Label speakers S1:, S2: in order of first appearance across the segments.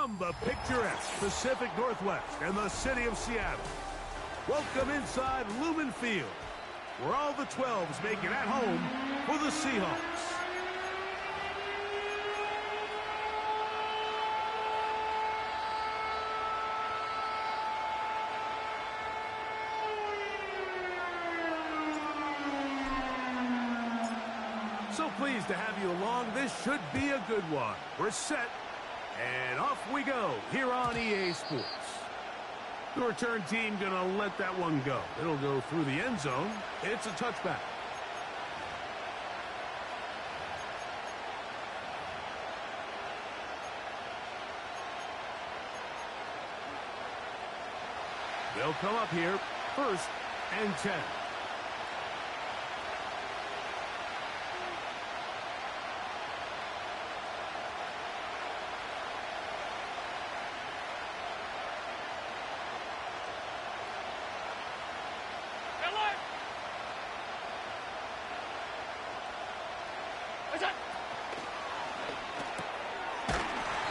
S1: From the picturesque Pacific Northwest and the city of Seattle, welcome inside Lumen Field, where all the 12s make it at home for the Seahawks. So pleased to have you along. This should be a good one. We're set, and off we go here on EA Sports. The return team going to let that one go. It'll go through the end zone. It's a touchback. They'll come up here, 1st and 10.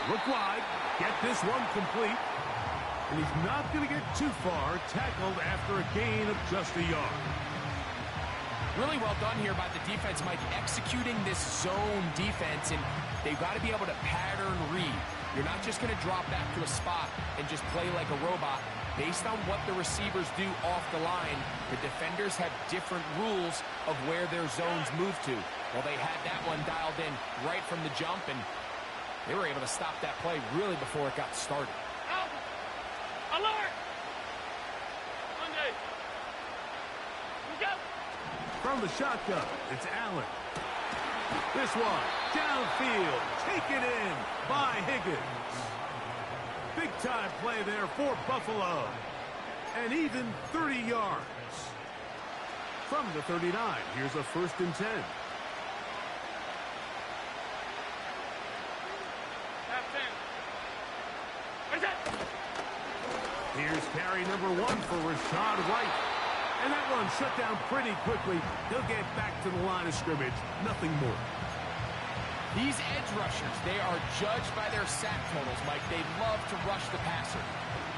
S1: Look wide, get this one complete, and he's not going to get too far, tackled after a gain of just a yard.
S2: Really well done here by the defense, Mike, executing this zone defense, and they've got to be able to pattern read. You're not just going to drop back to a spot and just play like a robot. Based on what the receivers do off the line, the defenders have different rules of where their zones move to. Well, they had that one dialed in right from the jump, and they were able to stop that play really before it got started.
S3: Alert! Monday. Go!
S1: From the shotgun, it's Allen. This one, downfield, taken in by Higgins. Big-time play there for Buffalo. And even 30 yards. From the 39, here's a 1st and 10. Here's carry number 1 for Rashad White. And that one shut down pretty quickly. He'll get back to the line of scrimmage. Nothing more.
S2: These edge rushers, they are judged by their sack totals, Mike. They love to rush the passer.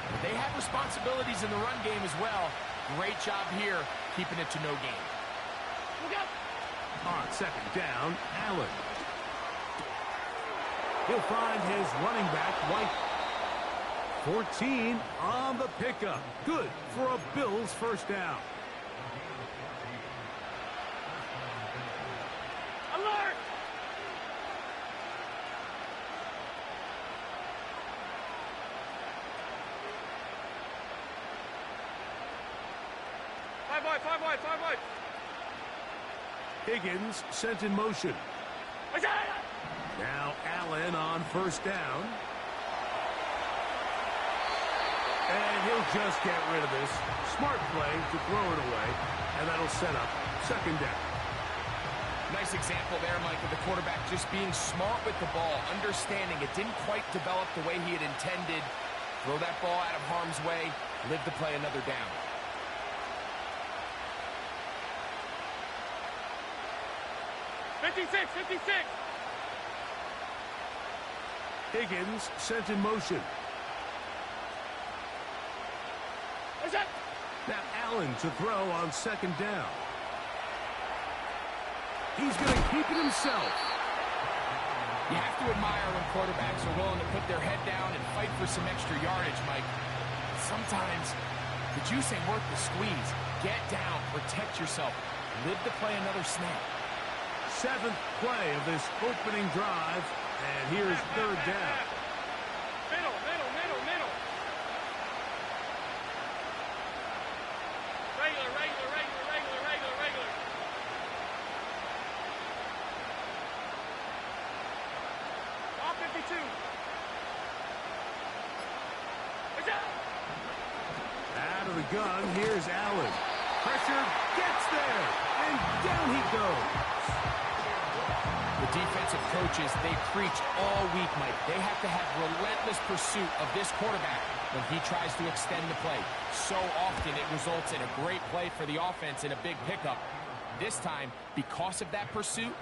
S2: But they have responsibilities in the run game as well. Great job here, keeping it to no gain.
S1: On 2nd down, Allen. He'll find his running back, White. 14 on the pickup. Good for a Bills 1st down.
S3: Alert! Five wide.
S1: Higgins sent in motion. Now Allen on 1st down. And he'll just get rid of this. Smart play to throw it away. And that'll set up 2nd down.
S2: Nice example there, Mike, of the quarterback just being smart with the ball, understanding it didn't quite develop the way he had intended. Throw that ball out of harm's way, live to play another down.
S3: '56.
S1: Higgins sent in motion. Now Allen to throw on 2nd down. He's going to keep it himself.
S2: You have to admire when quarterbacks are willing to put their head down and fight for some extra yardage, Mike. Sometimes the juice ain't worth the squeeze. Get down, protect yourself, live to play another snap.
S1: 7th play of this opening drive, and here's 3rd down.
S3: Middle. Regular. All 52.
S1: Out of the gun, here's Allen. Pressure gets there, and down he goes.
S2: The defensive coaches, they preach all week, Mike. They have to have relentless pursuit of this quarterback when he tries to extend the play. So often it results in a great play for the offense and a big pickup. This time, because of that pursuit,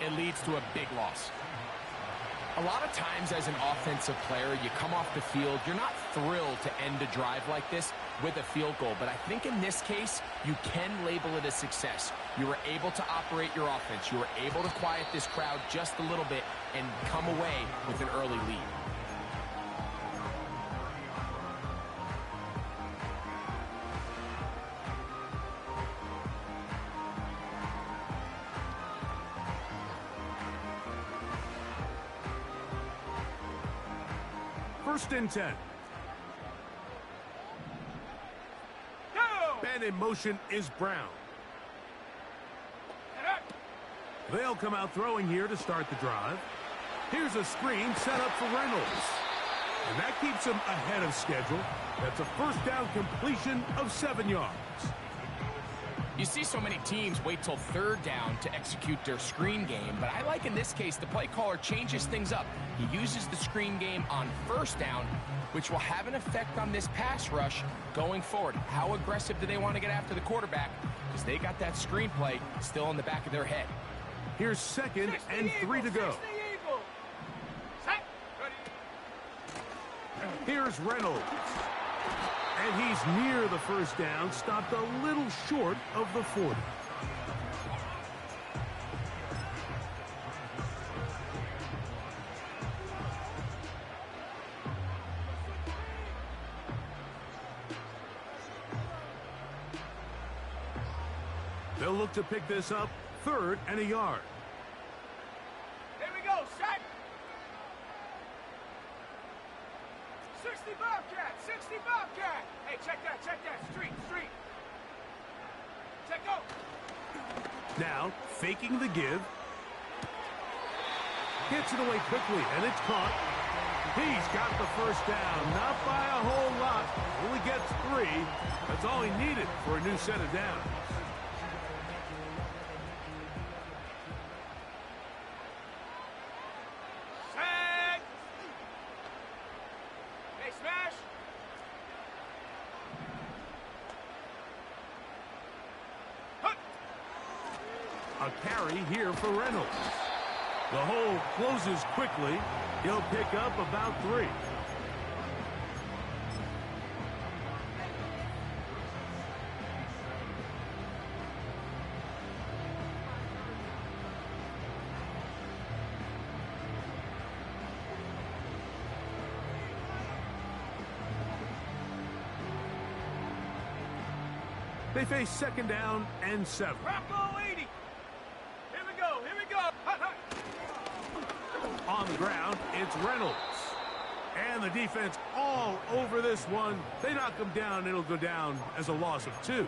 S2: it leads to a big loss. A lot of times as an offensive player, you come off the field, you're not thrilled to end a drive like this with a field goal. But I think in this case, you can label it a success. You were able to operate your offense. You were able to quiet this crowd just a little bit and come away with an early lead.
S1: First and 10.
S3: Go!
S1: And in motion is Brown. They'll come out throwing here to start the drive. Here's a screen set up for Reynolds. And that keeps him ahead of schedule. That's a first down completion of 7 yards.
S2: You see so many teams wait till third down to execute their screen game, but I like in this case the play caller changes things up. He uses the screen game on first down, which will have an effect on this pass rush going forward. How aggressive do they want to get after the quarterback? Because they got that screen play still in the back of their head.
S1: Here's second and 3 to go. Here's Reynolds. And he's near the first down, stopped a little short of the 40. They'll look to pick this up, 3rd and a yard.
S3: Here we go, set! 60 Bobcat, 60 Bobcat! Hey, check that, street. Check, go!
S1: Now, faking the give. Gets it away quickly, and it's caught. He's got the first down, not by a whole lot. Only gets 3. That's all he needed for a new set of downs.
S3: Set! Hey, smash! Hut!
S1: A carry here for Reynolds. The hole closes quickly. He'll pick up about 3. They face second down and 7.
S3: Rocco 80! Here we go! Hut, hut!
S1: On the ground, it's Reynolds. And the defense all over this one. They knock him down. It'll go down as a loss of 2.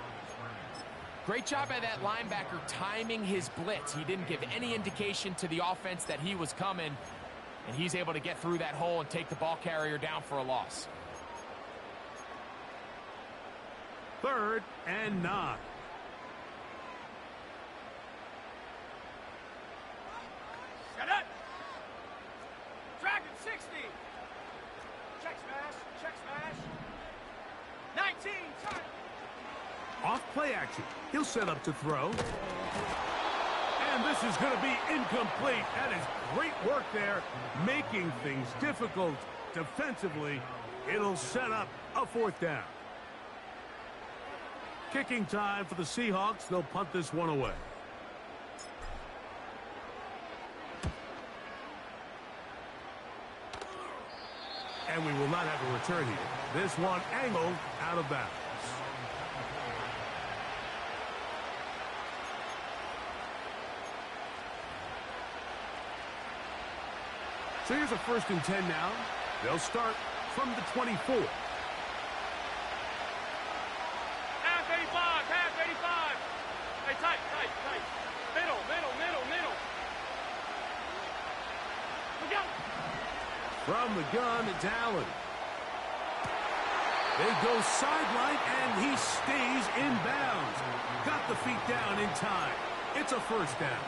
S2: Great job by that linebacker timing his blitz. He didn't give any indication to the offense that he was coming, and he's able to get through that hole and take the ball carrier down for a loss.
S1: 3rd and 9.
S3: Set it! Dragon 60! Check smash! 19, time!
S1: Off play action. He'll set up to throw. And this is going to be incomplete. That is great work there, making things difficult defensively. It'll set up a 4th down. Kicking time for the Seahawks. They'll punt this one away. And we will not have a return here. This one angled out of bounds. So here's a 1st and 10 now. They'll start from the 24.
S3: Half 85! Hey, tight! Middle! Look out!
S1: From the gun, it's Allen. They go sideline, and he stays in bounds. Got the feet down in time. It's a 1st down.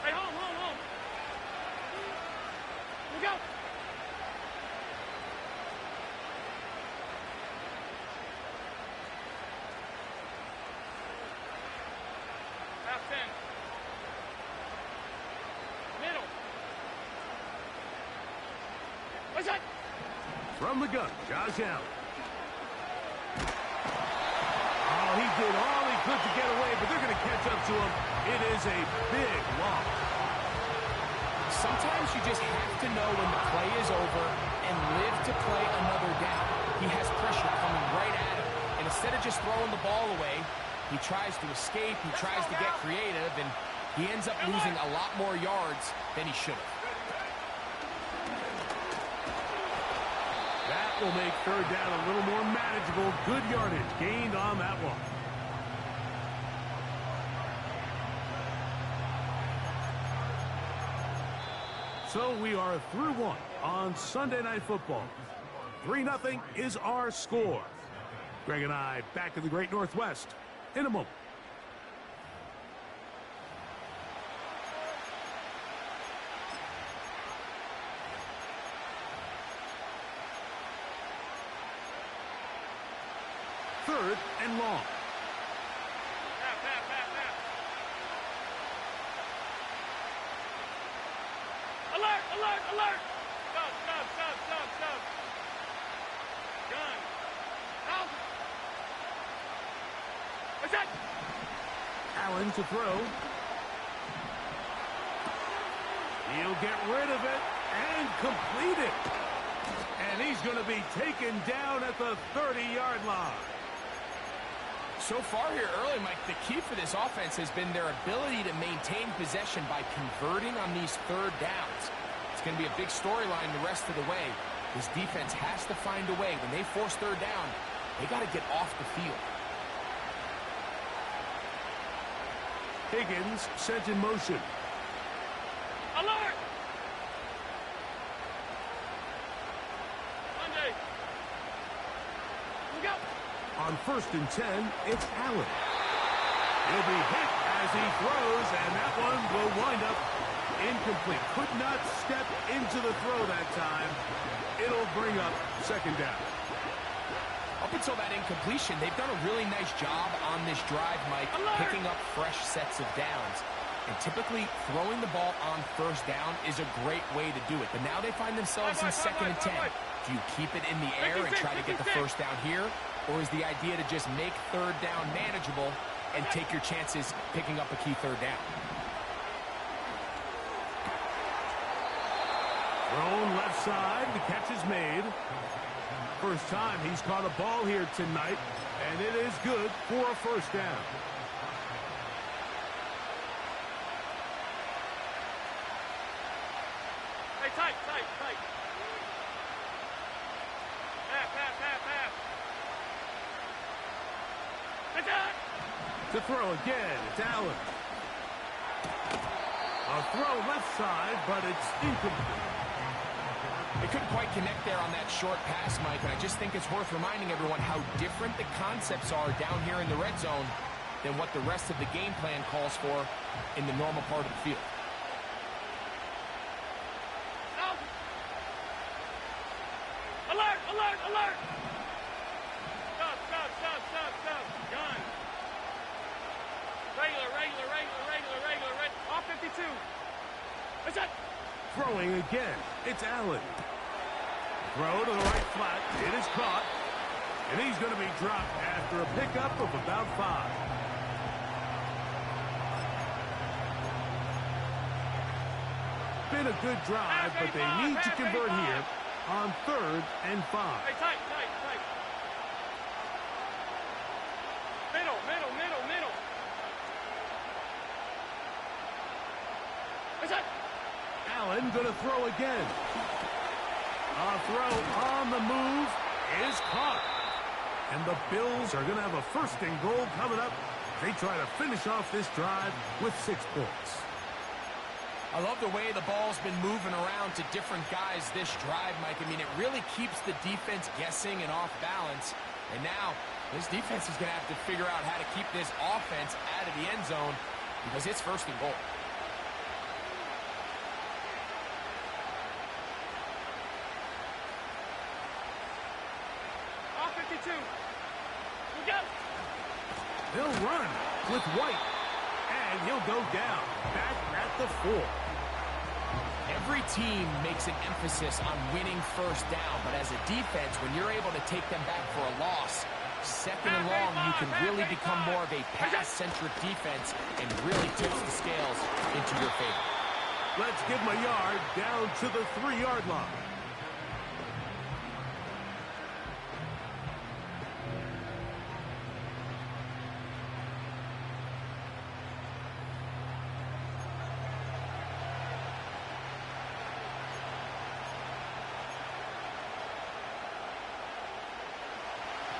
S3: Hey, home! Look out! Half 10.
S1: From the gun, Josh Allen. Oh, he did all he could to get away, but they're going to catch up to him. It is a big loss.
S2: Sometimes you just have to know when the play is over and live to play another down. He has pressure coming right at him, and instead of just throwing the ball away, he tries to escape, he tries to get creative, and he ends up losing a lot more yards than he should have.
S1: That will make third down a little more manageable. Good yardage gained on that one. So we are through one on Sunday Night Football. 3-0 is our score. Greg and I back in the Great Northwest in a moment. Third and long.
S3: Alert, alert, alert! Stop. Gun. Out. What's that?
S1: Allen to throw. He'll get rid of it and complete it. And he's going to be taken down at the 30-yard line.
S2: So far here early, Mike, the key for this offense has been their ability to maintain possession by converting on these third downs. It's going to be a big storyline the rest of the way. This defense has to find a way. When they force third down, they got to get off the field.
S1: Higgins sent in motion.
S3: Alert! Monday. Look out!
S1: On 1st and 10, it's Allen. He'll be hit as he throws, and that one will wind up incomplete. Could not step into the throw that time. It'll bring up second down.
S2: Up until that incompletion, they've done a really nice job on this drive, Mike, picking up fresh sets of downs. And typically, throwing the ball on first down is a great way to do it. But now they find themselves in 2nd and 10. Do you keep it in the air and try to get the first down here? Or is the idea to just make third down manageable and take your chances picking up a key third down?
S1: Thrown left side, the catch is made. First time he's caught a ball here tonight, and it is good for a first down.
S3: Hey, tight. Pass. Attack!
S1: To throw again, it's Allen. A throw left side, but it's incomplete.
S2: They couldn't quite connect there on that short pass, Mike, and I just think it's worth reminding everyone how different the concepts are down here in the red zone than what the rest of the game plan calls for in the normal part of the field.
S3: Out! Alert! Stop. Gun. Regular. Off 52. What's that?
S1: Throwing again, it's Allen. Throw to the right flat, it is caught. And he's going to be dropped after a pickup of about 5. Been a good drive, but they need to convert here on 3rd and 5.
S3: Hey, tight. Middle. What's that?
S1: Allen going to throw again. A throw on the move is caught. And the Bills are going to have a 1st and goal coming up. They try to finish off this drive with 6 points.
S2: I love the way the ball's been moving around to different guys this drive, Mike. I mean, it really keeps the defense guessing and off balance. And now, this defense is going to have to figure out how to keep this offense out of the end zone because it's 1st and goal.
S3: Off 52. Look out!
S1: He'll run with White. And he'll go down back at the 4.
S2: Every team makes an emphasis on winning first down, but as a defense, when you're able to take them back for a loss, second and long, you can really become more of a pass-centric defense and really tips the scales into your favor.
S1: Let's give them a yard down to the 3-yard line.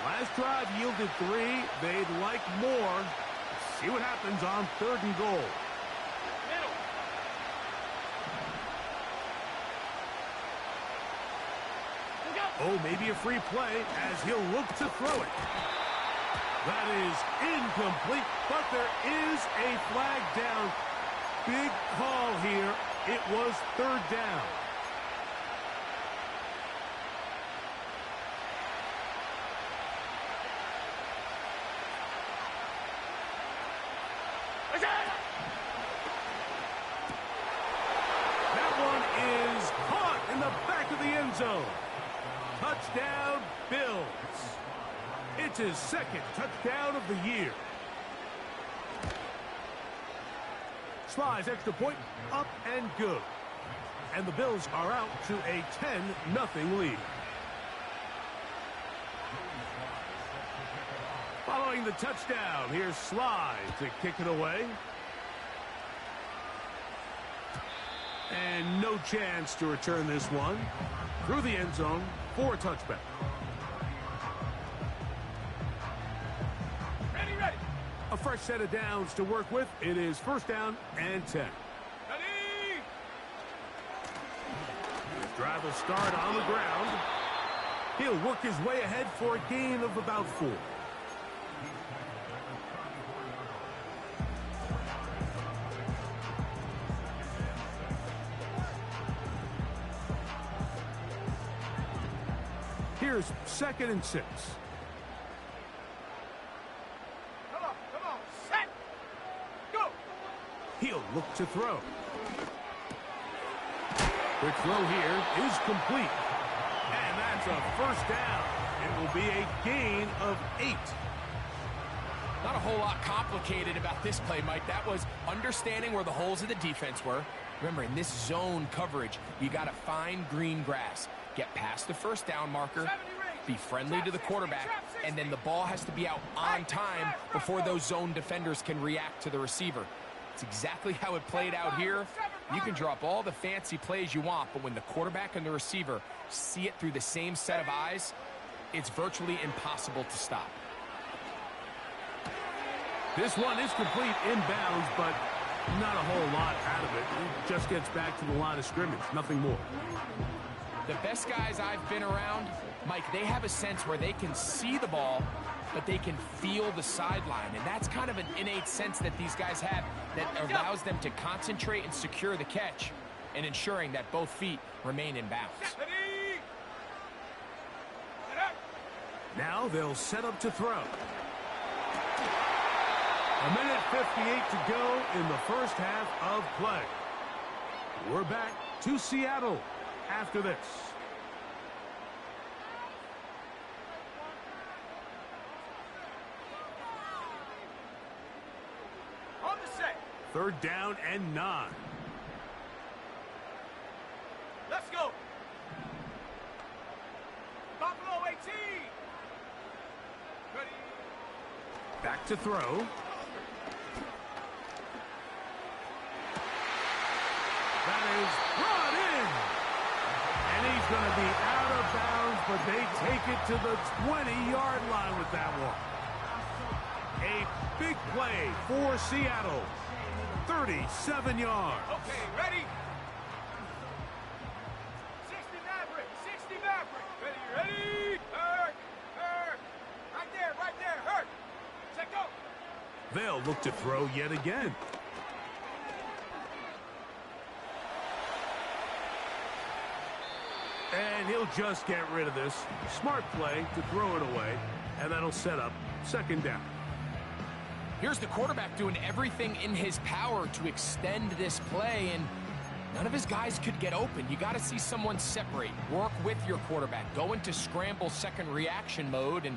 S1: Last drive yielded 3. They'd like more. Let's see what happens on 3rd and goal.
S3: Middle.
S1: Oh, maybe a free play as he'll look to throw it. That is incomplete, but there is a flag down. Big call here. It was 3rd down. Zone. Touchdown, Bills. It's his 2nd touchdown of the year. Slides extra point, up and good. And the Bills are out to a 10-0 lead. Following the touchdown, here's Slide to kick it away. And no chance to return this one. Through the end zone for a touchback.
S3: Ready.
S1: A fresh set of downs to work with. It is 1st down and 10.
S3: Ready.
S1: His drive will start on the ground. He'll work his way ahead for a gain of about 4. Here's 2nd and 6.
S3: Come on. Set. Go.
S1: He'll look to throw. Quick throw here is complete. And that's a 1st down. It will be a gain of 8.
S2: Not a whole lot complicated about this play, Mike. That was understanding where the holes of the defense were. Remember, in this zone coverage, you got to find green grass. Get past the 1st down marker, be friendly to the quarterback, and then the ball has to be out on time before those zone defenders can react to the receiver. It's exactly how it played out here. You can drop all the fancy plays you want, but when the quarterback and the receiver see it through the same set of eyes, it's virtually impossible to stop.
S1: This one is complete inbounds, but not a whole lot out of it. It just gets back to the line of scrimmage, nothing more.
S2: The best guys I've been around, Mike, they have a sense where they can see the ball, but they can feel the sideline. And that's kind of an innate sense that these guys have that allows them to concentrate and secure the catch and ensuring that both feet remain in bounds.
S1: Now they'll set up to throw. 1:58 to go in the 1st half of play. We're back to Seattle after this.
S3: On the set.
S1: 3rd down and 9.
S3: Let's go. Buffalo 18. Ready.
S1: Back to throw. That is brought in. And he's going to be out of bounds, but they take it to the 20-yard line with that one. A big play for Seattle. 37 yards.
S3: Okay, ready? 60 Maverick. Ready? Hurt. Right there. Hurt. Check go.
S1: They'll look to throw yet again. And he'll just get rid of this. Smart play to throw it away, and that'll set up 2nd down.
S2: Here's the quarterback doing everything in his power to extend this play, and None of his guys could get open. You got to see someone separate, work with your quarterback, go into scramble second reaction mode, and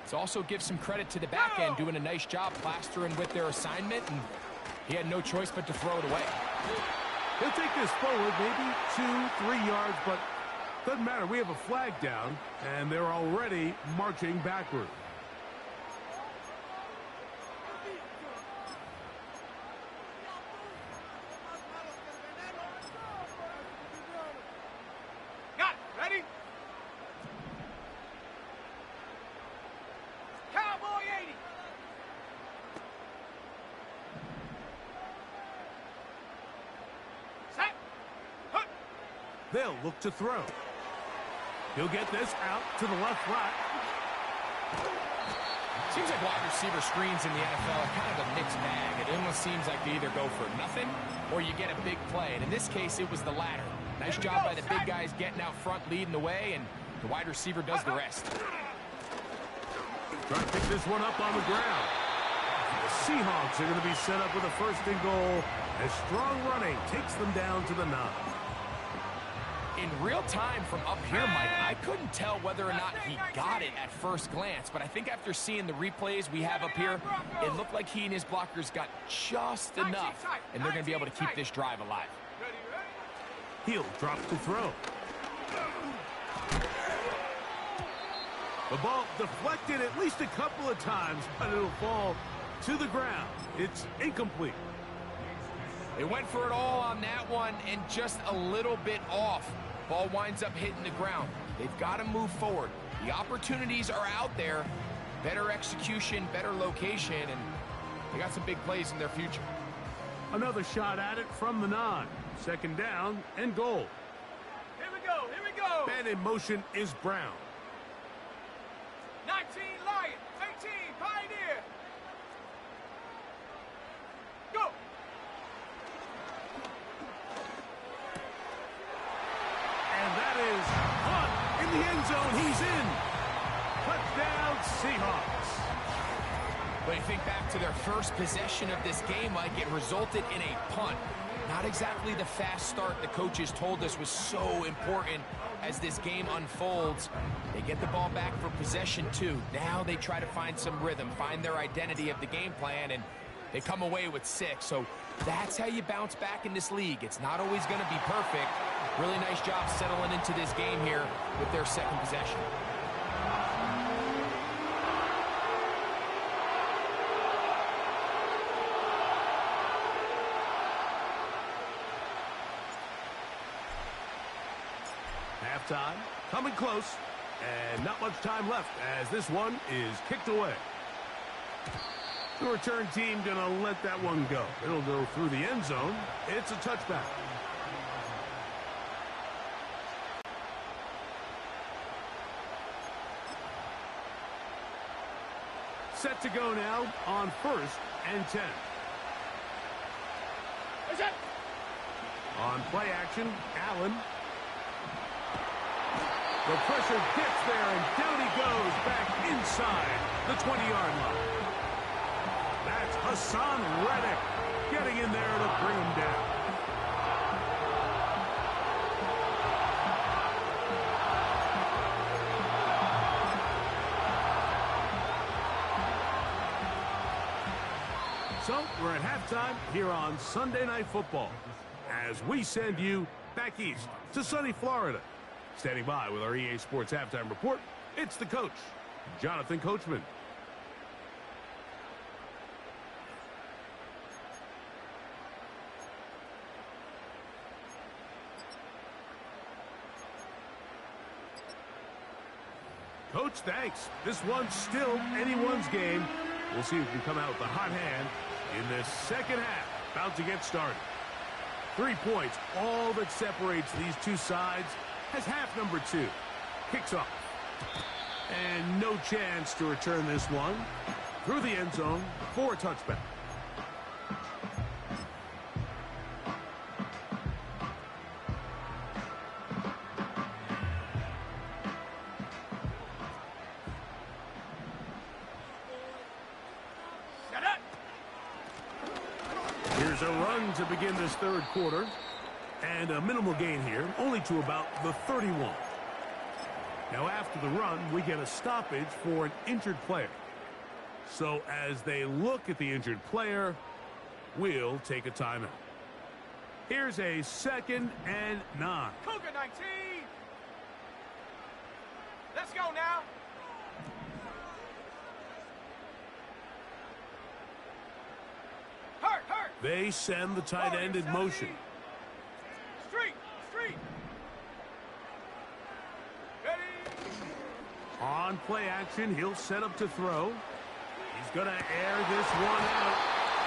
S2: it's also give some credit to the back end doing a nice job plastering with their assignment, and he had no choice but to throw it away.
S1: He'll take this forward maybe 2-3 yards, but doesn't matter. We have a flag down, and they're already marching backward.
S3: Got it. Ready? Cowboy 80. Set. Hut.
S1: They'll look to throw. He'll get this out to the left flat.
S2: Seems like wide receiver screens in the NFL are kind of a mixed bag. It almost seems like they either go for nothing or you get a big play. And in this case, it was the latter. Nice job by the big guys getting out front, leading the way, and the wide receiver does the rest.
S1: Trying to pick this one up on the ground. The Seahawks are going to be set up with a 1st and goal as strong running takes them down to the 9.
S2: In real time from up here, Mike, I couldn't tell whether or not he got it at first glance, but I think after seeing the replays we have up here, it looked like he and his blockers got just enough, and they're going to be able to keep this drive alive.
S1: He'll drop to throw. The ball deflected at least a couple of times, but it'll fall to the ground. It's incomplete.
S2: They went for it all on that one and just a little bit off. Ball winds up hitting the ground. They've got to move forward. The opportunities are out there. Better execution, better location, and they got some big plays in their future.
S1: Another shot at it from the 9. 2nd down and goal.
S3: Here we go. Here we go.
S1: And in motion is Brown.
S3: 19 Lion. 18 Pioneer. Go.
S1: And that is caught in the end zone. He's in. Touchdown, Seahawks.
S2: When you think back to their first possession of this game, Mike, it resulted in a punt. Not exactly the fast start the coaches told us was so important as this game unfolds. They get the ball back for possession 2. Now they try to find some rhythm, find their identity of the game plan, and they come away with 6. So that's how you bounce back in this league. It's not always going to be perfect. Really nice job settling into this game here with their 2nd possession.
S1: Halftime coming close, and not much time left as this one is kicked away. The return team gonna let that one go. It'll go through the end zone. It's a touchback. Set to go now on 1st and 10. On play action, Allen. The pressure gets there, and down he goes back inside the 20-yard line. That's Hassan Reddick getting in there to bring him down. So we're at halftime here on Sunday Night Football as we send you back east to sunny Florida. Standing by with our EA Sports Halftime Report, it's the coach, Jonathan Coachman. Coach, thanks. This one's still anyone's game. We'll see who can come out with the hot hand in this 2nd half. About to get started. 3 points, all that separates these two sides, as half number 2 kicks off. And no chance to return this one through the end zone for a touchback. Here's a run to begin this 3rd quarter. And a minimal gain here, only to about the 31. Now after the run, we get a stoppage for an injured player. So as they look at the injured player, we'll take a timeout. Here's a 2nd and 9.
S3: Cougar 19. Let's go now. Hurt.
S1: They send the tight end in motion.
S3: Street.
S1: On play action, he'll set up to throw. He's going to air this one out.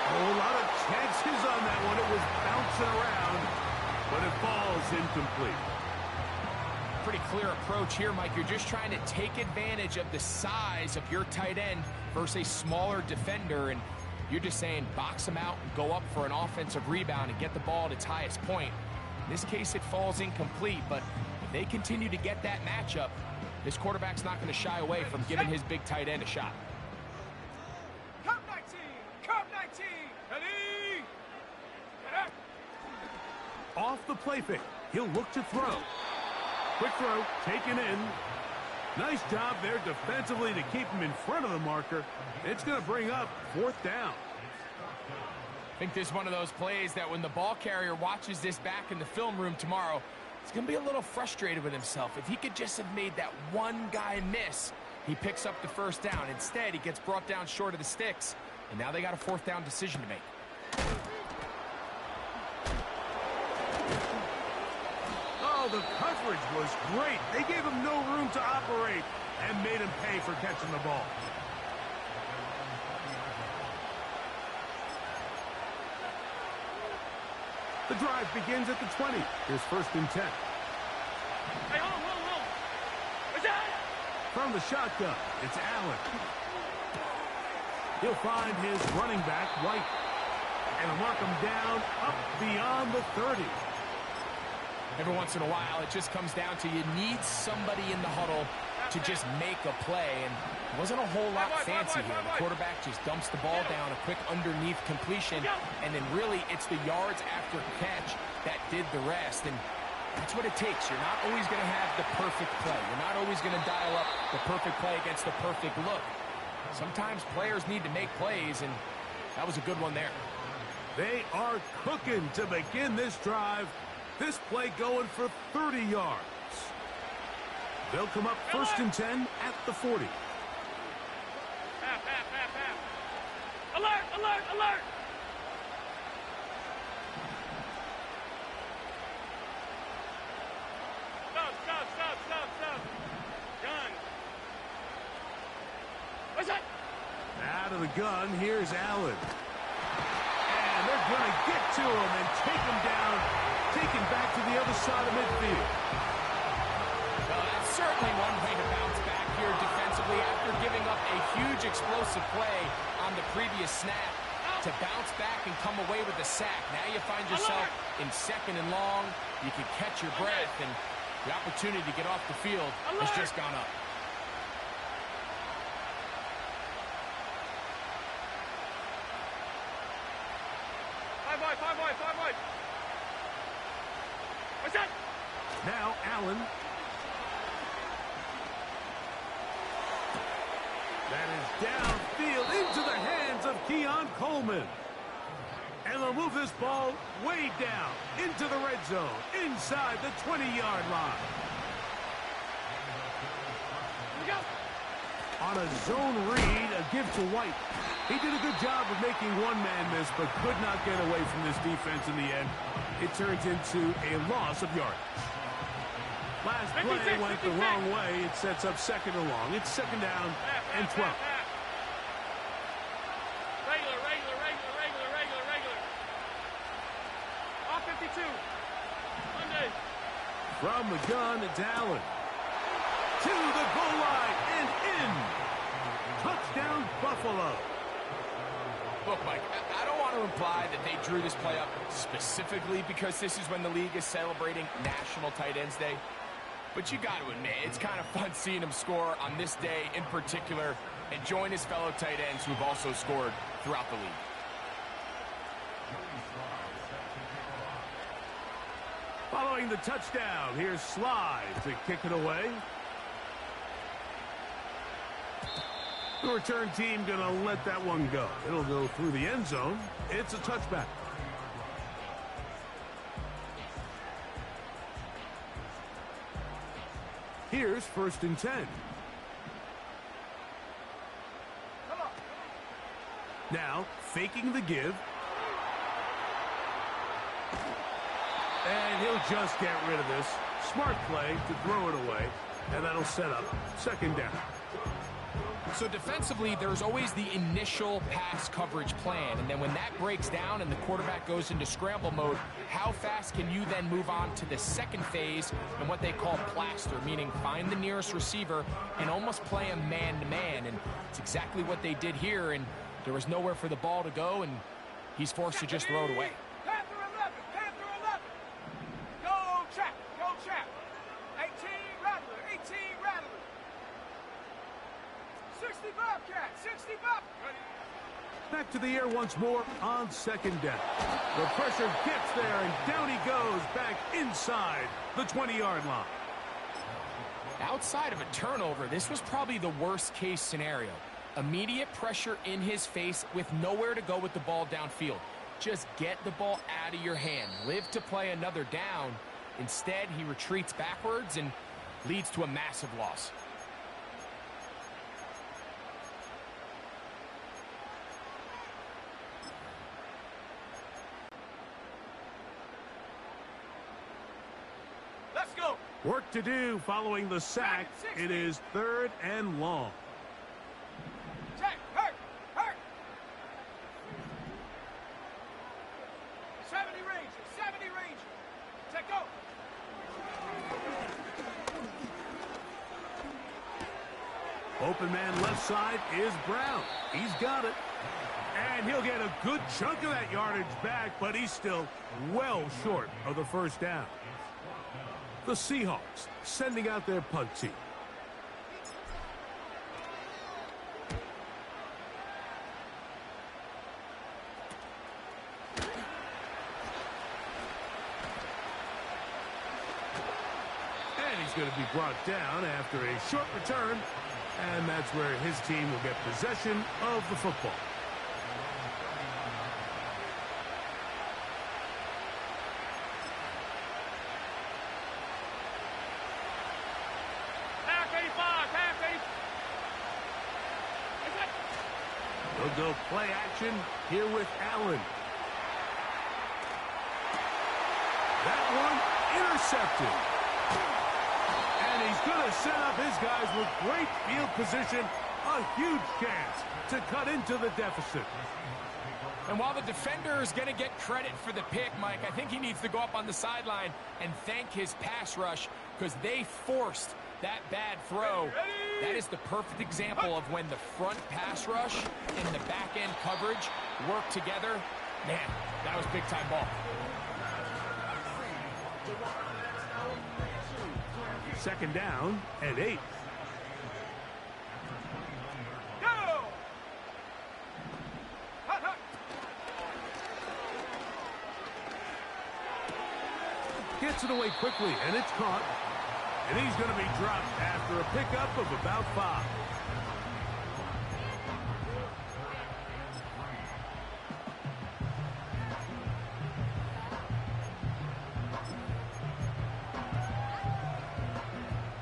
S1: A lot of chances on that one. It was bouncing around, but it falls incomplete.
S2: Pretty clear approach here, Mike. You're just trying to take advantage of the size of your tight end versus a smaller defender, and you're just saying box him out and go up for an offensive rebound and get the ball at its highest point. In this case, it falls incomplete, but if they continue to get that matchup, this quarterback's not going to shy away from giving his big tight end a shot.
S3: Cup 19. Ready. Get up.
S1: Off the play fake, he'll look to throw. Quick throw, taken in. Nice job there defensively to keep him in front of the marker. It's going to bring up 4th down.
S2: I think this is one of those plays that when the ball carrier watches this back in the film room tomorrow, he's going to be a little frustrated with himself. If he could just have made that one guy miss, he picks up the 1st down. Instead, he gets brought down short of the sticks, and now they got a 4th down decision to make.
S1: Oh, the coverage was great. They gave him no room to operate and made him pay for catching the ball. The drive begins at the 20. Here's 1st and 10.
S3: Hey, hold on. What's that?
S1: From the shotgun, it's Allen. He'll find his running back, White, and mark him down up beyond the 30.
S2: Every once in a while, it just comes down to you need somebody in the huddle to just make a play, and it wasn't a whole lot fancy here. The quarterback just dumps the ball down, a quick underneath completion, and then really it's the yards after catch that did the rest, and that's what it takes. You're not always going to have the perfect play. You're not always going to dial up the perfect play against the perfect look. Sometimes players need to make plays, and that was a good one there.
S1: They are cooking to begin this drive. This play going for 30 yards. They'll come up 1st and 10 at the 40.
S3: Half. Alert. Stop. Gun. What's that?
S1: Out of the gun, here's Allen. And they're going to get to him and take him down, taken back to the other side of midfield.
S2: Well, that's certainly one way to bounce back here defensively after giving up a huge explosive play on the previous snap. To bounce back and come away with a sack. Now you find yourself in 2nd and long. You can catch your breath, and the opportunity to get off the field has just gone up.
S3: Five wide. What's that?
S1: Now Allen. That is downfield into the hands of Keon Coleman. And they'll move this ball way down into the red zone, inside the 20-yard line.
S3: Here we go.
S1: On a zone read, a give to White. He did a good job of making one man miss, but could not get away from this defense in the end. It turns into a loss of yardage. Last play went the wrong way. It sets up 2nd and long. It's 2nd down and 12.
S3: Regular. Off 52. Monday.
S1: From the gun, it's Allen. To the goal line and in. Touchdown, Buffalo.
S2: Look, Mike, I don't want to imply that they drew this play up specifically because this is when the league is celebrating National Tight Ends Day. But you got to admit, it's kind of fun seeing him score on this day in particular and join his fellow tight ends who've also scored throughout the league.
S1: throwing the touchdown. Here's Slide to kick it away. The return team going to let that one go. It'll go through the end zone. It's a touchback. Here's 1st and 10. Now, faking the give. And he'll just get rid of this. Smart play to throw it away. And that'll set up 2nd down.
S2: So defensively, there's always the initial pass coverage plan. And then when that breaks down and the quarterback goes into scramble mode, how fast can you then move on to the second phase and what they call plaster, meaning find the nearest receiver and almost play him man-to-man. And it's exactly what they did here. And there was nowhere for the ball to go, and he's forced to just throw it away.
S3: Panther 11, Panther 11. Go Chap, go Chap. 18 Rattler, 18 Rattler. 60 Bobcat, 60 Bobcat.
S1: Back to the air once more on 2nd down. The pressure gets there, and down he goes back inside the 20-yard line.
S2: Outside of a turnover, this was probably the worst-case scenario. Immediate pressure in his face with nowhere to go with the ball downfield. Just get the ball out of your hand. Live to play another down. Instead, he retreats backwards and leads to a massive loss.
S3: Let's go.
S1: Work to do following the sack. It is 3rd and long.
S3: Check, hurt, hurt. 70 Ranger, 70 Ranger. Check, go.
S1: Open man left side is Brown. He's got it. And he'll get a good chunk of that yardage back, but he's still well short of the 1st down. The Seahawks sending out their punt team. And he's going to be brought down after a short return. And that's where his team will get possession of the football. They'll go play action here with Allen. That one intercepted. And he's going to set up his guys with great field position. A huge chance to cut into the deficit.
S2: And while the defender is going to get credit for the pick, Mike, I think he needs to go up on the sideline and thank his pass rush because they forced that bad throw. That is the perfect example of when the front pass rush and the back end coverage work together. Man, that was big time ball.
S1: 2nd down and 8.
S3: Go! Hut, hut.
S1: Gets it away quickly, and it's caught. And he's going to be dropped after a pickup of about 5.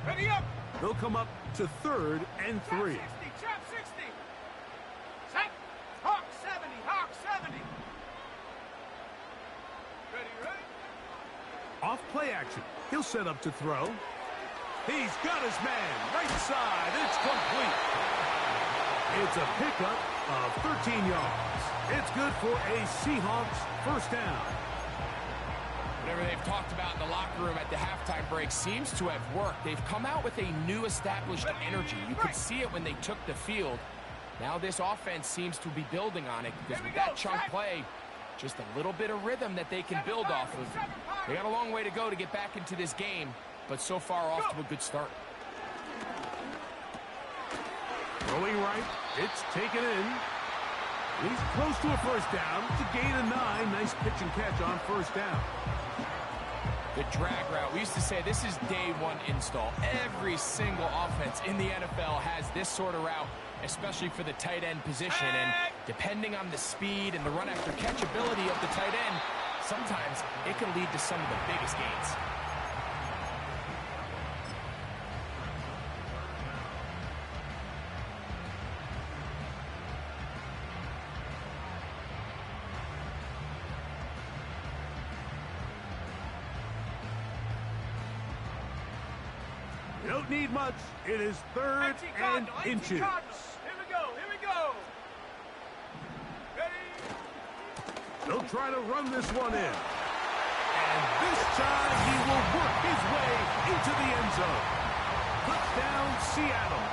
S3: Ready up.
S1: They'll come up to 3rd and 3.
S3: Trap 60. Set. Hawk 70. Hawk 70. Ready, ready.
S1: Off play action. He'll set up to throw. He's got his man. Right side. It's complete. It's a pickup of 13 yards. It's good for a Seahawks 1st down.
S2: Whatever they've talked about in the locker room at the halftime break seems to have worked. They've come out with a new established energy. You could see it when they took the field. Now this offense seems to be building on it because with that chunk play, just a little bit of rhythm that they can build off of. They got a long way to go to get back into this game, but so far off to a good start.
S1: Throwing right. It's taken in. He's close to a 1st down. It's a gain of 9. Nice pitch and catch on 1st down.
S2: The drag route. We used to say this is day one install. Every single offense in the NFL has this sort of route, especially for the tight end position. And depending on the speed and the run after catch ability of the tight end, sometimes it can lead to some of the biggest gains.
S1: You don't need much. It is third and inches.
S3: Here we go. Here we go. Ready?
S1: They'll try to run this one in. And this time he will work his way into the end zone. Touchdown, Seattle.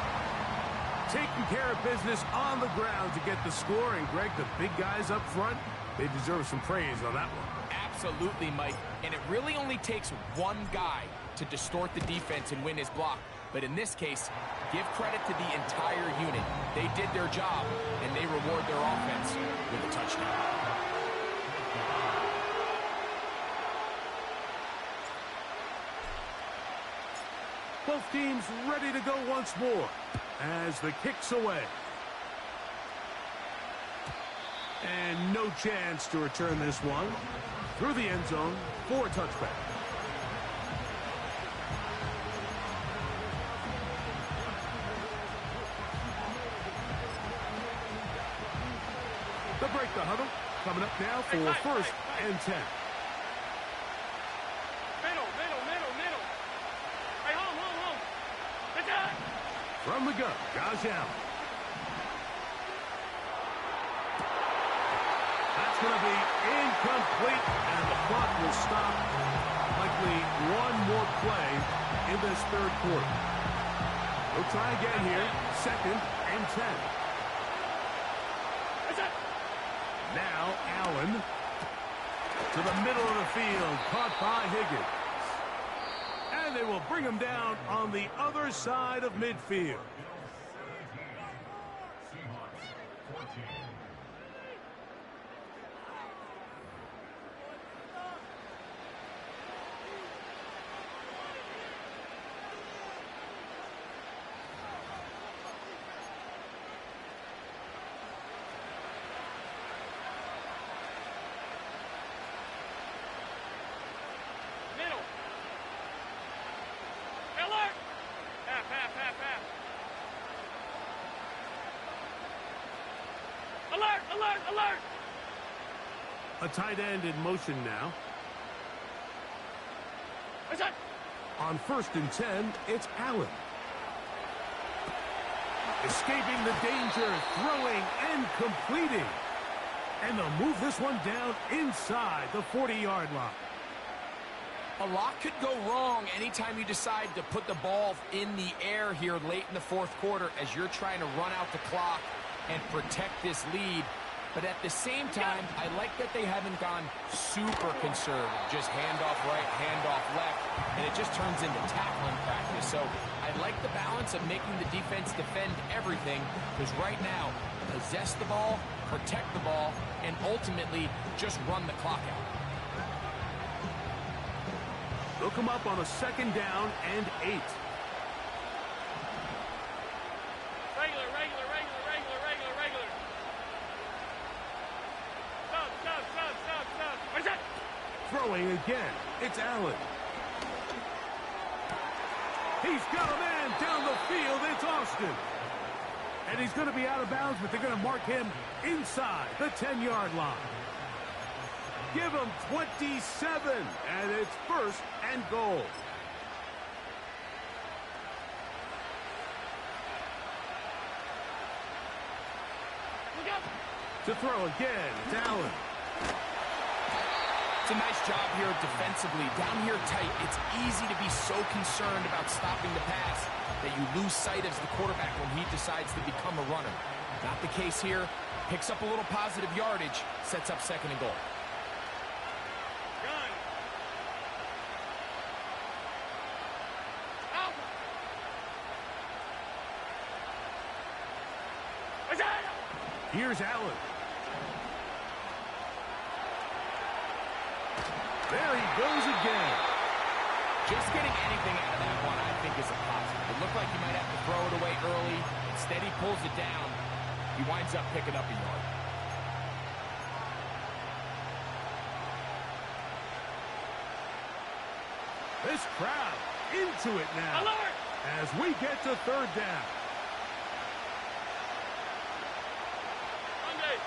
S1: Taking care of business on the ground to get the score. And, Greg, the big guys up front, they deserve some praise on that one.
S2: Absolutely, Mike. And it really only takes one guy to distort the defense and win his block. But in this case, give credit to the entire unit. They did their job, and they reward their offense with a touchdown.
S1: Both teams ready to go once more as the kick's away. And no chance to return this one through the end zone for a touchback. They'll break the huddle. Coming up now for first and 10.
S3: Middle. Hey, home. Attack!
S1: From the gun, Josh Allen. That's going to be incomplete, and the clock will stop. Likely one more play in this third quarter. We'll try again here. Second and 10. Now Allen to the middle of the field, caught by Higgins. And they will bring him down on the other side of midfield.
S3: Alert!
S1: A tight end in motion now. On first and 10, it's Allen. Escaping the danger, throwing and completing. And they'll move this one down inside the 40-yard line.
S2: A lot could go wrong anytime you decide to put the ball in the air here late in the fourth quarter as you're trying to run out the clock and protect this lead. But at the same time, I like that they haven't gone super conservative. Just handoff right, handoff left, and it just turns into tackling practice. So I like the balance of making the defense defend everything, because right now, possess the ball, protect the ball, and ultimately just run the clock out.
S1: They'll come up on a second down and 8.
S3: Regular. Stop. Where's that?
S1: Throwing again. It's Allen. He's got a man down the field. It's Austin. And he's going to be out of bounds, but they're going to mark him inside the 10-yard line. Give him 27, and it's first and goal. To throw again, it's Allen.
S2: It's a nice job here defensively. Down here tight, it's easy to be so concerned about stopping the pass that you lose sight as the quarterback when he decides to become a runner. Not the case here. Picks up a little positive yardage, sets up second and goal.
S1: Here's Allen. There he goes again.
S2: Just getting anything out of that one, I think, is a positive. It looked like he might have to throw it away early. Instead, he pulls it down. He winds up picking up a yard.
S1: This crowd into it now.
S3: Alert!
S1: As we get to third down.
S3: Monday.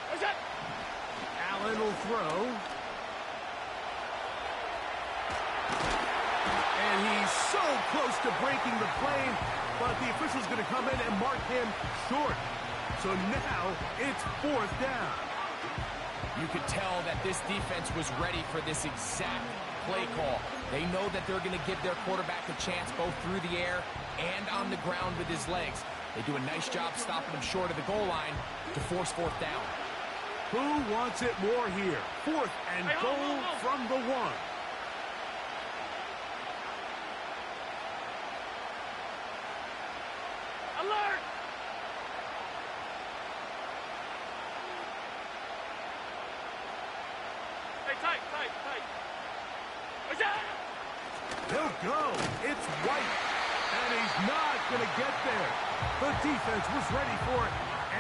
S3: What's that?
S1: Allen will throw. And he's so close to breaking the play, but the official's going to come in and mark him short. So now it's fourth down.
S2: You could tell that this defense was ready for this exact play call. They know that they're going to give their quarterback a chance both through the air and on the ground with his legs. They do a nice job stopping him short of the goal line to force fourth down.
S1: Who wants it more here? Fourth and goal from the one.
S3: Alert! Hey, tight. What's that?
S1: He'll go. It's White. And he's not going to get there. The defense was ready for it,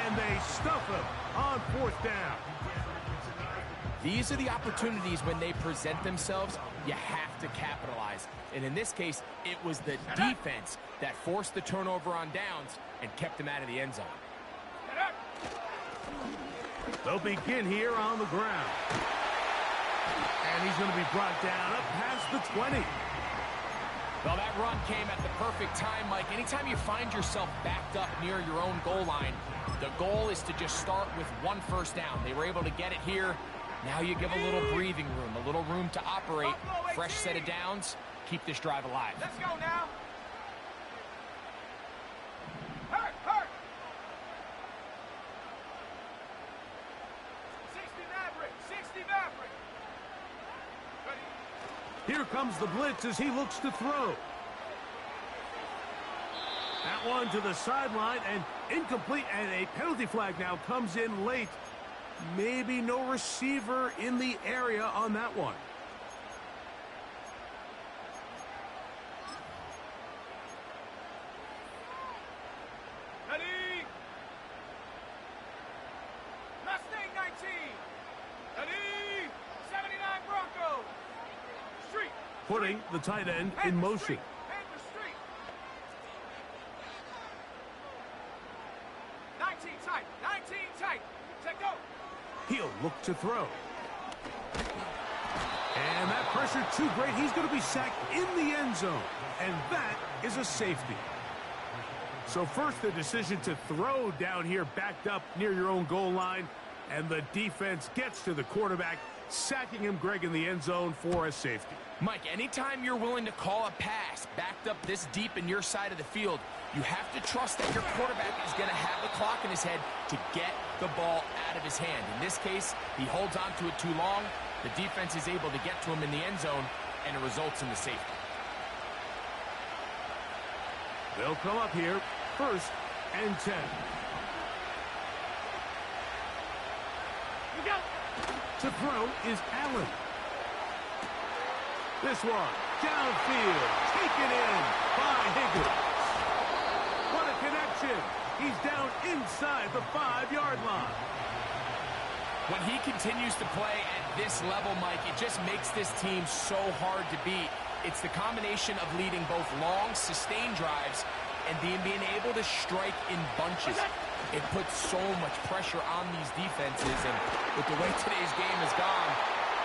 S1: and they stuff him on fourth down.
S2: These are the opportunities when they present themselves, you have to capitalize. And in this case, it was the defense that forced the turnover on downs and kept them out of the end zone.
S1: They'll begin here on the ground. And he's going to be brought down up past the 20.
S2: Well, that run came at the perfect time, Mike. Anytime you find yourself backed up near your own goal line, the goal is to just start with one first down. They were able to get it here. Now you give a little breathing room, a little room to operate. Fresh set of downs. Keep this drive alive.
S3: Let's go now. Hurt! 60 Maverick. Ready?
S1: Here comes the blitz as he looks to throw. That one to the sideline and incomplete, and a penalty flag now comes in late. Maybe no receiver in the area on that one.
S3: Ready? Mustang 19. Ready? 79 Bronco. Street.
S1: Putting the tight end in motion.
S3: Head the street. 19 tight. Take go.
S1: He'll look to throw. And that pressure too great. He's going to be sacked in the end zone. And that is a safety. So first the decision to throw down here backed up near your own goal line. And the defense gets to the quarterback, sacking him, Greg, in the end zone for a safety.
S2: Mike, anytime you're willing to call a pass backed up this deep in your side of the field, you have to trust that your quarterback is going to have the clock in his head to get the ball out of his hand. In this case, he holds on to it too long. The defense is able to get to him in the end zone, and it results in the safety.
S1: They'll come up here, 1st and 10.
S3: You go.
S1: To throw is Allen. This one, downfield, taken in by Higgins. What a connection. He's down inside the 5-yard line.
S2: When he continues to play at this level, Mike, it just makes this team so hard to beat. It's the combination of leading both long, sustained drives and being able to strike in bunches. It puts so much pressure on these defenses, and with the way today's game has gone,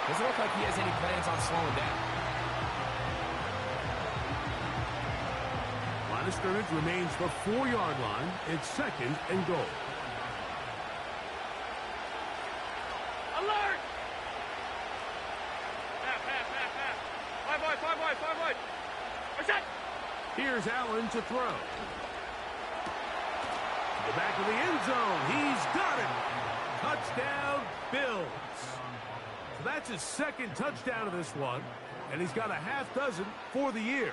S2: doesn't look like he has any plans on slowing down.
S1: Line of scrimmage remains the 4-yard line. It's 2nd and goal.
S3: Alert! Half. 5 wide. What's that?
S1: Here's Allen to throw. To the back of the end zone. He's got it. Touchdown, Bills. So that's his 2nd touchdown of this one, and he's got a half dozen for the year.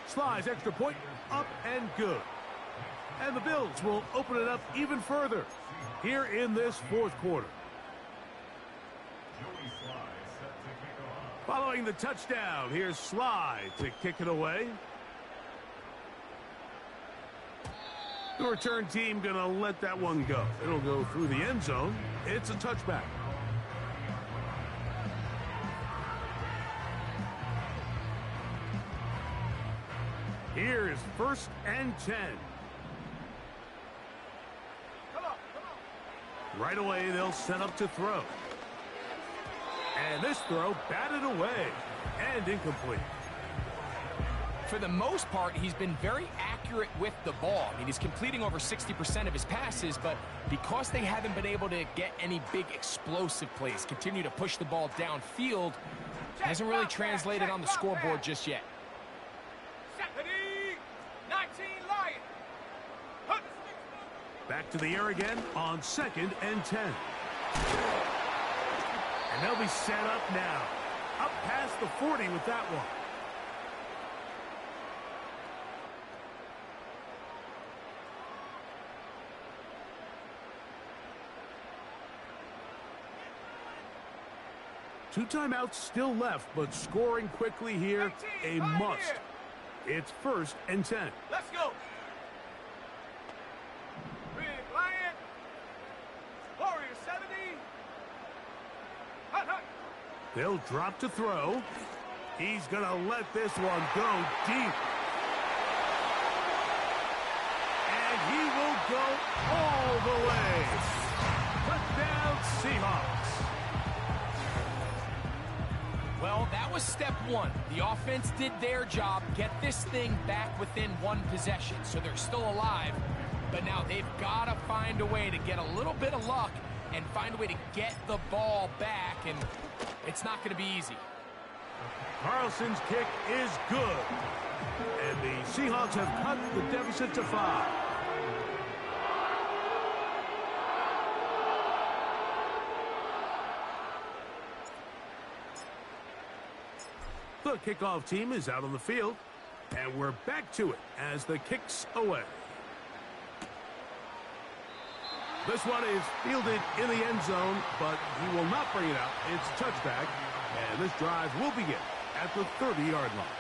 S1: Slides extra point, up and good. And the Bills will open it up even further here in this fourth quarter. Following the touchdown, here's Sly to kick it away. The return team going to let that one go. It'll go through the end zone. It's a touchback. Here is 1st and 10. Right away, they'll set up to throw. And this throw batted away and incomplete.
S2: For the most part, he's been very accurate with the ball. I mean, he's completing over 60% of his passes, but because they haven't been able to get any big explosive plays, continue to push the ball downfield, hasn't really translated on the scoreboard just yet.
S3: 19 Lions.
S1: Back to the air again on 2nd and 10. And they'll be set up now. Up past the 40 with that one. Two timeouts still left, but scoring quickly here, a must. It's 1st and 10.
S3: Let's go. Big Lion. Warrior 70. Hut, hut.
S1: They'll drop to throw. He's going to let this one go deep. And he will go all the way. Touchdown, Seahawks.
S2: Well, that was step one. The offense did their job, get this thing back within one possession, so they're still alive. But now they've got to find a way to get a little bit of luck and find a way to get the ball back, and it's not going to be easy.
S1: Carlson's kick is good. And the Seahawks have cut the deficit to 5. The kickoff team is out on the field, and we're back to it as the kick's away. This one is fielded in the end zone, but he will not bring it out. It's touchback, and this drive will begin at the 30-yard line.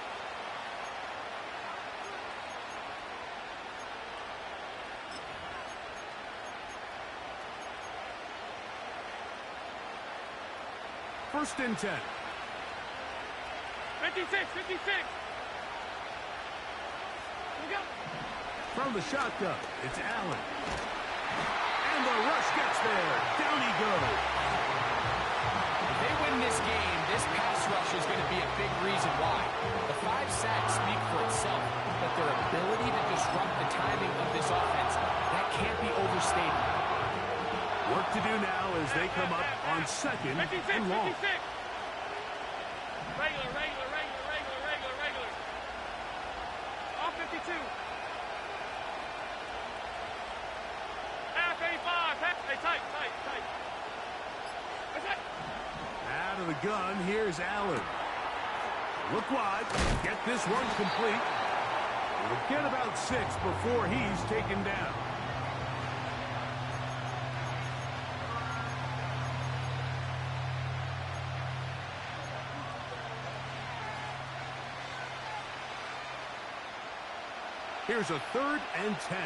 S1: First and 10.
S3: 56, 56. Here we go.
S1: From the shotgun, it's Allen. And the rush gets there. Down he goes.
S2: If they win this game, this pass rush is going to be a big reason why. The 5 sacks speak for itself, but their ability to disrupt the timing of this offense, that can't be overstated.
S1: Work to do now as they come up on 2nd and long.
S3: 56. Regular. All 52. Half 85. Hey, tight. That's it.
S1: Out of the gun, here's Allen. Look wide. Get this one complete. It'll get about 6 before he's taken down. Here's a 3rd and 10.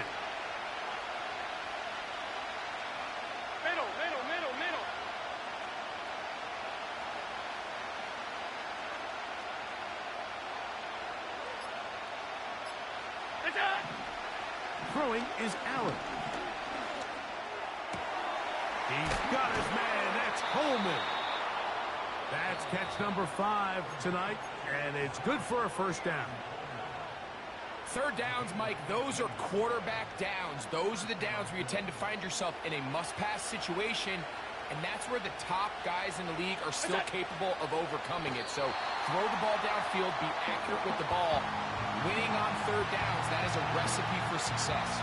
S3: Middle. That's it.
S1: Throwing is Allen. He's got his man. That's Coleman. That's catch number 5 tonight, and it's good for a first down.
S2: Third downs, Mike, those are quarterback downs. Those are the downs where you tend to find yourself in a must-pass situation, and that's where the top guys in the league are still capable of overcoming it. So throw the ball downfield, be accurate with the ball. Winning on third downs, that is a recipe for success.